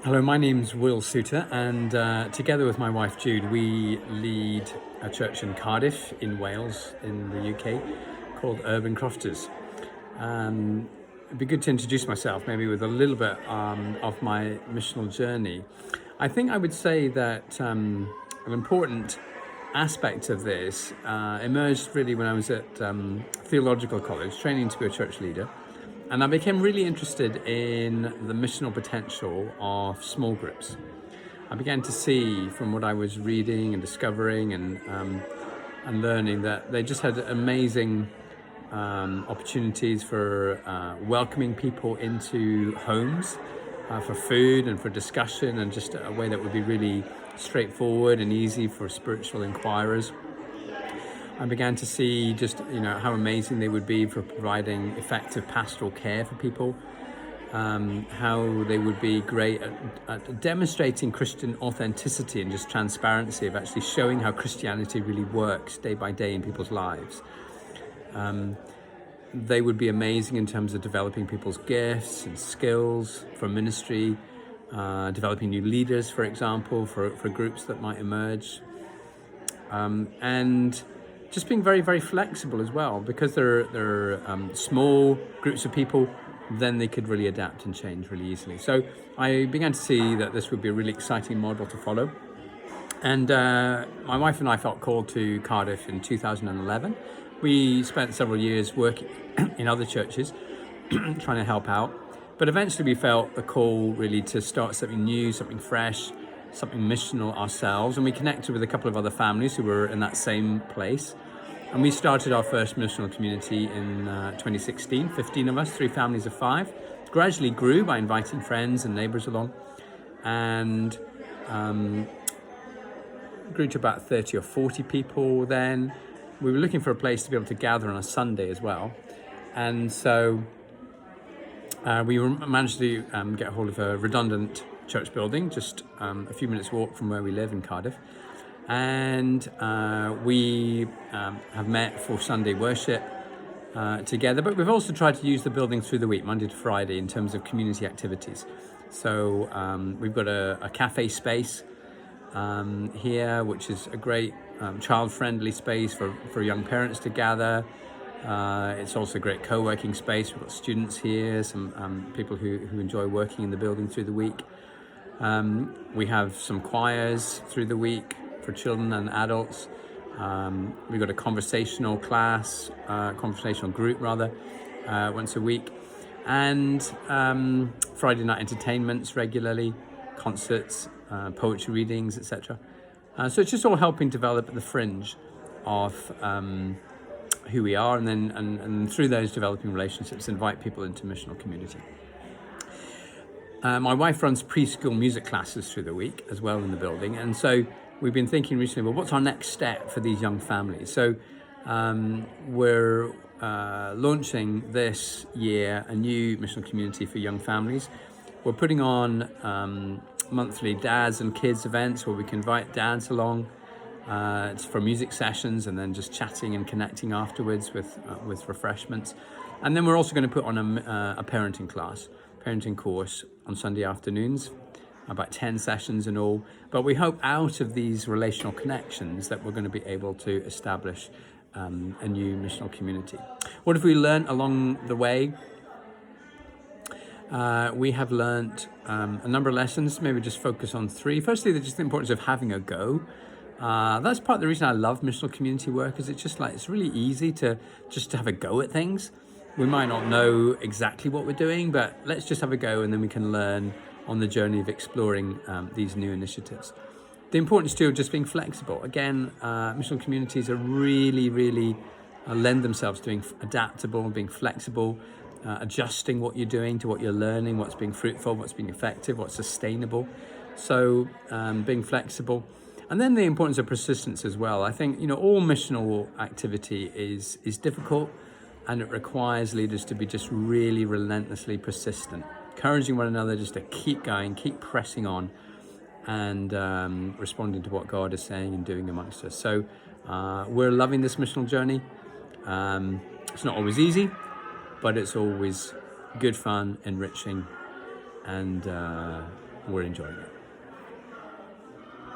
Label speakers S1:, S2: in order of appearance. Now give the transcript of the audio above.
S1: Hello, my name's Will Souter, and together with my wife Jude, we lead a church in Cardiff, in Wales, in the UK, called Urban Crofters. It'd be good to introduce myself, maybe with a little bit of my missional journey. I think I would say that an important aspect of this emerged really when I was at theological college, training to be a church leader. And I became really interested in the missional potential of small groups. I began to see from what I was reading and discovering and learning that they just had amazing opportunities for welcoming people into homes, for food and for discussion, and just a way that would be really straightforward and easy for spiritual inquirers. I began to see just how amazing they would be for providing effective pastoral care for people, how they would be great at demonstrating Christian authenticity and just transparency of actually showing how Christianity really works day by day in people's lives. They would be amazing in terms of developing people's gifts and skills for ministry, developing new leaders, for example, for groups that might emerge, and just being very, very flexible as well, because they're small groups of people. Then they could really adapt and change really easily. So I began to see that this would be a really exciting model to follow. And my wife and I felt called to Cardiff in 2011. We spent several years working in other churches, trying to help out. But eventually we felt the call really to start something new, something fresh, something missional ourselves. And we connected with a couple of other families who were in that same place. And we started our first missional community in 2016, 15 of us, 3 families of 5. Gradually grew by inviting friends and neighbours along, and grew to about 30 or 40 people then. We were looking for a place to be able to gather on a Sunday as well. And so we managed to get hold of a redundant church building, just a few minutes walk from where we live in Cardiff. And we have met for Sunday worship together, but we've also tried to use the building through the week, Monday to Friday, in terms of community activities. So we've got a cafe space here, which is a great child-friendly space for young parents to gather. It's also a great co-working space. We've got students here, some people who enjoy working in the building through the week. We have some choirs through the week for children and adults. We've got a conversational group once a week, and Friday night entertainments regularly, concerts, poetry readings, etc. So it's just all helping develop the fringe of who we are, and then and through those developing relationships, invite people into missional community. My wife runs preschool music classes through the week as well in the building, and so we've been thinking recently, well, what's our next step for these young families? So we're launching this year a new missional community for young families. We're putting on monthly dads and kids events where we can invite dads along. It's for music sessions and then just chatting and connecting afterwards with refreshments. And then we're also going to put on a parenting course on Sunday afternoons, about 10 sessions in all. But we hope out of these relational connections that we're going to be able to establish a new missional community. What have we learned along the way? We have learned a number of lessons, maybe just focus on 3. Firstly, just the importance of having a go. That's part of the reason I love missional community work, is it's really easy to have a go at things. We might not know exactly what we're doing, but let's just have a go, and then we can learn on the journey of exploring these new initiatives. The importance too of just being flexible. Again, missional communities are really lend themselves to being adaptable, being flexible, adjusting what you're doing to what you're learning, what's being fruitful, what's being effective, what's sustainable. So being flexible. And then the importance of persistence as well. I think all missional activity is difficult, and it requires leaders to be just really relentlessly persistent, encouraging one another just to keep going, keep pressing on, and responding to what God is saying and doing amongst us. So we're loving this missional journey. It's not always easy, but it's always good fun, enriching, and and we're enjoying it.